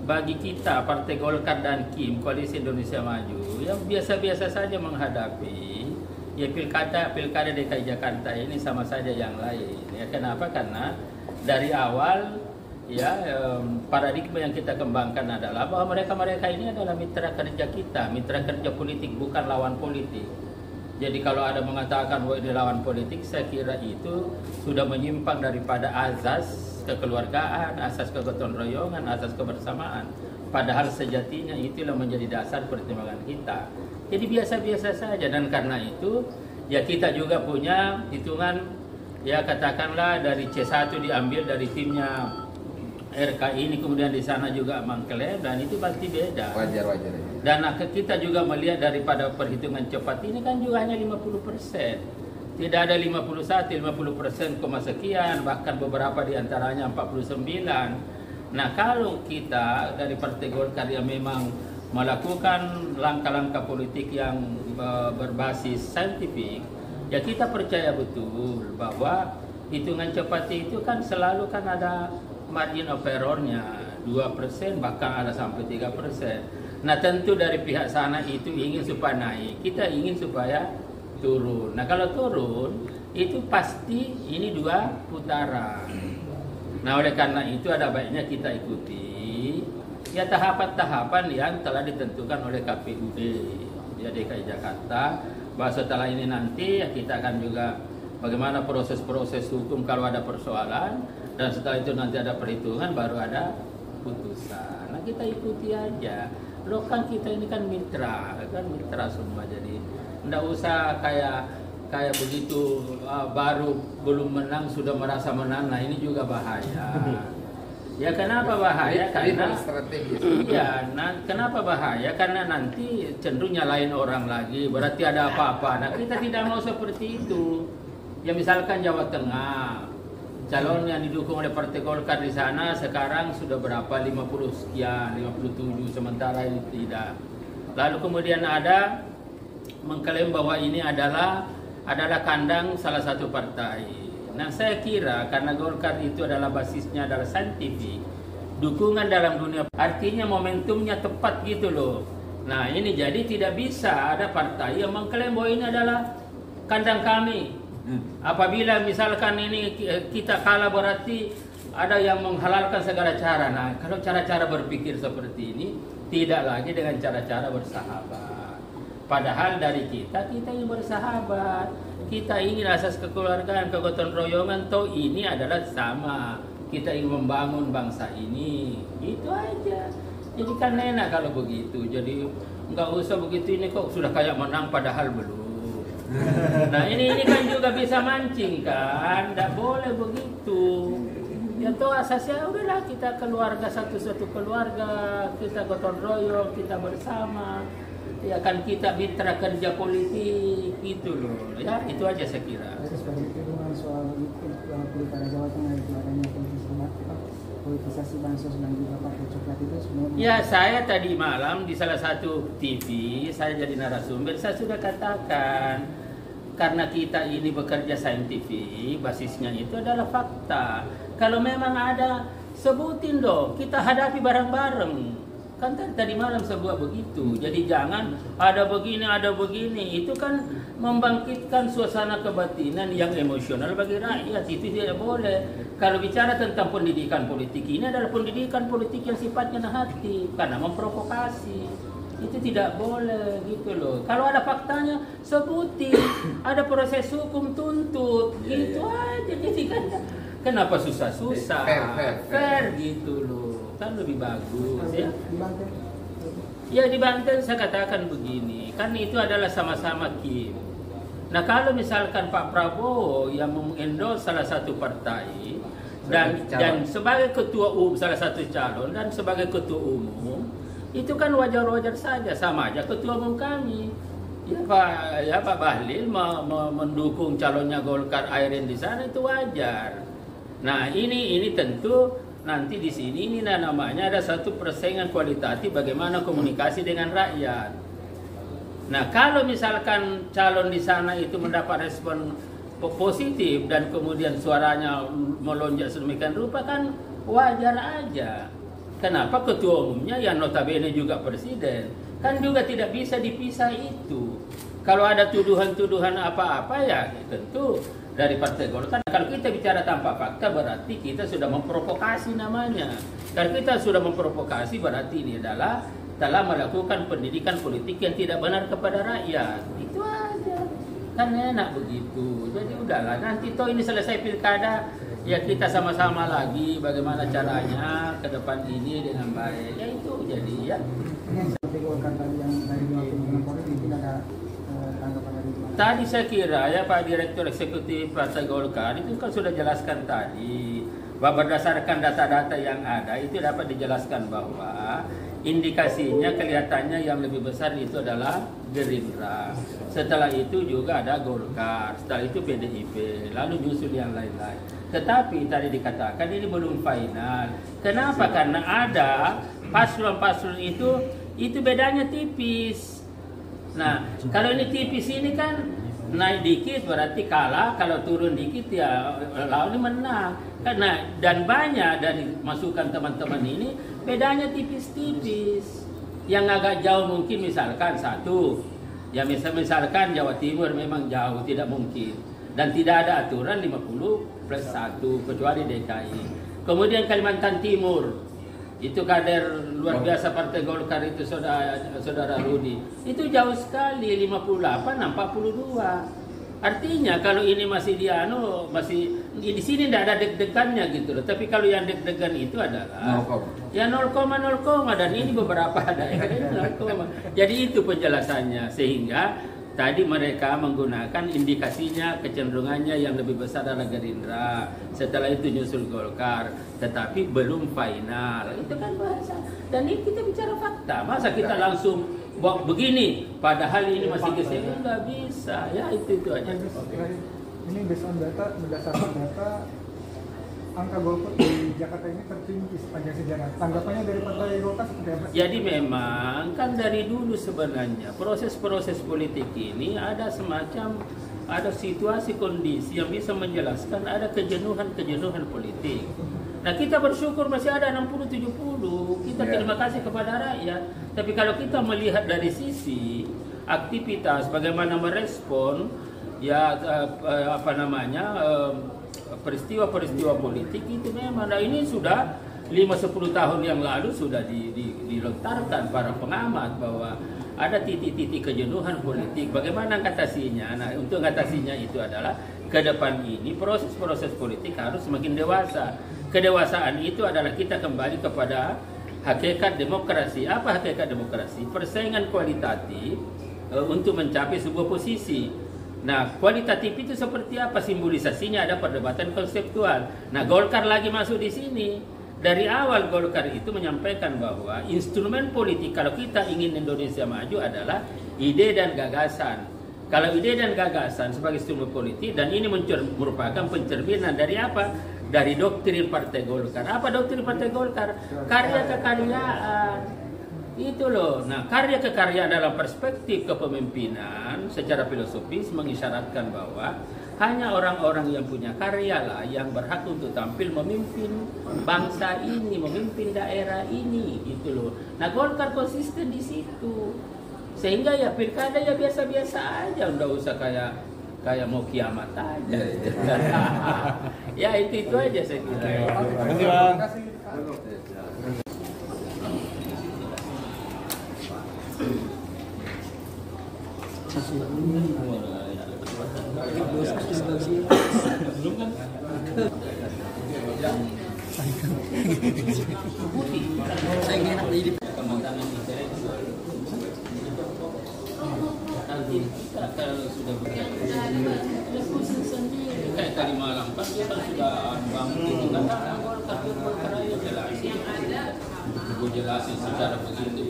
bagi kita Partai Golkar dan KIM Koalisi Indonesia Maju yang biasa-biasa saja menghadapi ya pilkada DKI Jakarta ini sama saja yang lain. Ya kenapa? Karena dari awal ya paradigma yang kita kembangkan adalah bahwa mereka ini adalah mitra kerja kita, mitra kerja politik, bukan lawan politik. Jadi kalau ada mengatakan bahwa ini lawan politik, saya kira itu sudah menyimpang daripada azas kekeluargaan, asas kegotong royongan, asas kebersamaan. Padahal sejatinya itulah menjadi dasar pertimbangan kita. Jadi biasa-biasa saja, dan karena itu ya kita juga punya hitungan ya katakanlah dari C1 diambil dari timnya RKI ini, kemudian di sana juga mengklaim, dan itu pasti beda. Wajar. Dan kita juga melihat daripada perhitungan cepat ini kan juga hanya 50%. Tidak ada 50% sekian, bahkan beberapa diantaranya 49. Nah kalau kita dari Partai Golkar yang memang melakukan langkah-langkah politik yang berbasis saintifik, ya kita percaya betul bahwa hitungan cepat itu kan selalu kan ada margin of error-nya 2%, bahkan ada sampai 3%. Nah tentu dari pihak sana itu ingin supaya naik, kita ingin supaya turun. Nah kalau turun itu pasti ini 2 putaran. Nah oleh karena itu ada baiknya kita ikuti ya tahapan-tahapan yang telah ditentukan oleh KPUD ya DKI Jakarta, bahwa setelah ini nanti ya kita akan juga bagaimana proses-proses hukum kalau ada persoalan, dan setelah itu nanti ada perhitungan baru ada putusan. Nah kita ikuti aja. Loh kan kita ini kan mitra semua, jadi nggak usah kayak begitu baru belum menang sudah merasa menang. Nah ini juga bahaya. Ya kenapa bahaya? Karena strategis. Iya, kenapa bahaya? Karena nanti cenderung nyalain orang lagi, berarti ada apa-apa. Nah kita tidak mau seperti itu. Ya misalkan Jawa Tengah, calon yang didukung oleh Partai Golkar di sana sekarang sudah berapa? 50 sekian, 57, sementara ini tidak. Lalu kemudian ada mengklaim bahwa ini adalah kandang salah satu partai. Nah saya kira karena Golkar itu adalah basisnya adalah saintifik, dukungan dalam dunia, artinya momentumnya tepat gitu loh. Nah ini jadi tidak bisa ada partai yang mengklaim bahwa ini adalah kandang kami. Apabila misalkan ini kita kalah berarti ada yang menghalalkan segala cara. Nah kalau cara-cara berpikir seperti ini tidak lagi dengan cara-cara bersahabat. Padahal dari kita ingin bersahabat, kita ingin asas kekeluargaan, kegotong royongan, toh ini adalah sama. Kita ingin membangun bangsa ini, itu aja. Jadi kan enak kalau begitu. Jadi nggak usah begitu, ini kok sudah kayak menang padahal belum. Nah ini kan juga bisa mancing kan, nggak boleh begitu. Ya toh asasnya udahlah kita keluarga, satu-satu keluarga, kita gotong royong, kita bersama. Ya kan kita mitra kerja politik gitu loh. Ya itu aja saya kira. Seperti itu dengan soal pilkada Jawa Tengah itu adanya politisasi bansos dan juga partai coklat itu sebenarnya. Ya saya tadi malam di salah satu TV saya jadi narasumber, saya sudah katakan karena kita ini bekerja saintifik, basisnya itu adalah fakta. Kalau memang ada sebutin dong, kita hadapi bareng-bareng. Kan tadi malam sebuah begitu. Jadi jangan ada begini, itu kan membangkitkan suasana kebatinan yang emosional bagi rakyat. Itu tidak boleh. Kalau bicara tentang pendidikan politik, ini adalah pendidikan politik yang sifatnya nahatif karena memprovokasi. Itu tidak boleh gitu loh. Kalau ada faktanya sebutin, ada proses hukum tuntut, gitu aja. Jadi kan kenapa susah-susah? Fair gitu loh. Kan lebih bagus ya. Ya di Banten saya katakan begini, kan itu adalah sama-sama KIM. Nah kalau misalkan Pak Prabowo yang mengendorse salah satu partai dan sebagai ketua umum salah satu calon dan sebagai ketua umum, itu kan wajar-wajar saja, sama aja ketua umum kami. Ya Pak Bahlil mendukung calonnya Golkar Airin di sana, itu wajar. Nah ini tentu nanti di sini ini namanya ada satu persaingan kualitatif bagaimana komunikasi dengan rakyat. Nah kalau misalkan calon di sana itu mendapat respon positif dan kemudian suaranya melonjak sedemikian rupa, kan wajar aja. Kenapa ketua umumnya yang notabene juga presiden? Kan juga tidak bisa dipisah itu. Kalau ada tuduhan-tuduhan apa-apa ya tentu dari Partai Golkar. Kalau kita bicara tanpa fakta berarti kita sudah memprovokasi namanya. Kalau kita sudah memprovokasi berarti ini adalah telah melakukan pendidikan politik yang tidak benar kepada rakyat. Itu aja. Kan enak begitu. Jadi udahlah, nanti toh ini selesai pilkada, ya kita sama-sama lagi bagaimana caranya ke depan ini dengan baik. Ya itu jadi ya. Ini seperti Golkar tadi yang dari Polri mungkin ada tanggapan dari Gimana? Tadi saya kira ya Pak Direktur Eksekutif Partai Golkar itu kan sudah jelaskan tadi bahwa berdasarkan data-data yang ada itu dapat dijelaskan bahwa indikasinya kelihatannya yang lebih besar itu adalah Gerindra. Setelah itu juga ada Golkar, setelah itu PDIP, lalu nyusul yang lain-lain. Tetapi tadi dikatakan ini belum final. Kenapa? Karena ada paslon-paslon itu bedanya tipis. Nah, kalau ini tipis ini kan naik dikit berarti kalah, kalau turun dikit ya lawan ini menang. Karena dan banyak dari masukan teman-teman ini bedanya tipis-tipis. Yang agak jauh mungkin misalkan satu, ya misalkan Jawa Timur memang jauh, tidak mungkin. Dan tidak ada aturan 50+1 kecuali DKI. Kemudian Kalimantan Timur, itu kader luar biasa Partai Golkar itu saudara Rudi. Itu jauh sekali 58-42. Artinya kalau ini masih masih di sini tidak ada deg-degannya gitu loh. Tapi kalau yang deg-degan itu adalah ya 0,0 dan ini beberapa daerah 0, jadi itu penjelasannya sehingga tadi mereka menggunakan indikasinya kecenderungannya yang lebih besar adalah Gerindra. Setelah itu nyusul Golkar, tetapi belum final. Itu kan bahasa. Dan ini kita bicara fakta. Masa kita langsung begini, padahal ini masih geser, nggak bisa. Ya itu aja. Ini berdasarkan data, angka golput di Jakarta ini tertinggi sepanjang sejarah. Tanggapannya dari Partai Golkar seperti apa? Jadi memang kan dari dulu sebenarnya proses-proses politik ini ada situasi kondisi yang bisa menjelaskan ada kejenuhan politik. Nah kita bersyukur masih ada 60-70, kita terima kasih kepada rakyat. Tapi kalau kita melihat dari sisi aktivitas, bagaimana merespon ya peristiwa-peristiwa politik itu memang. Nah ini sudah 5-10 tahun yang lalu sudah dilontarkan para pengamat bahwa ada titik-titik kejenuhan politik. Bagaimana mengatasinya? Nah untuk mengatasinya itu adalah ke depan ini proses-proses politik harus semakin dewasa. Kedewasaan itu adalah kita kembali kepada hakikat demokrasi. Apa hakikat demokrasi? Persaingan kualitatif untuk mencapai sebuah posisi. Nah, kualitatif itu seperti apa? Simbolisasinya ada perdebatan konseptual. Nah, Golkar lagi masuk di sini. Dari awal Golkar itu menyampaikan bahwa instrumen politik kalau kita ingin Indonesia maju adalah ide dan gagasan. Kalau ide dan gagasan sebagai instrumen politik, dan ini merupakan pencerminan dari apa? Dari doktrin Partai Golkar. Apa doktrin Partai Golkar? Karya kekaryaan. Itu loh. Nah, karya kekaryaan dalam perspektif kepemimpinan secara filosofis mengisyaratkan bahwa hanya orang-orang yang punya karya lah yang berhak untuk tampil memimpin bangsa ini, memimpin daerah ini, gitu loh. Nah, Golkar konsisten di situ. Sehingga ya pilkada ya biasa-biasa aja, enggak usah kayak mau kiamat aja. Ya itu aja saya kira. Terima kasih Belum kan? Saya enak di teman-teman nanti kita kalau sudah berjalan kayak tadi malam kan dia kan sudah bangun itu kan Golkar jelasin secara begitu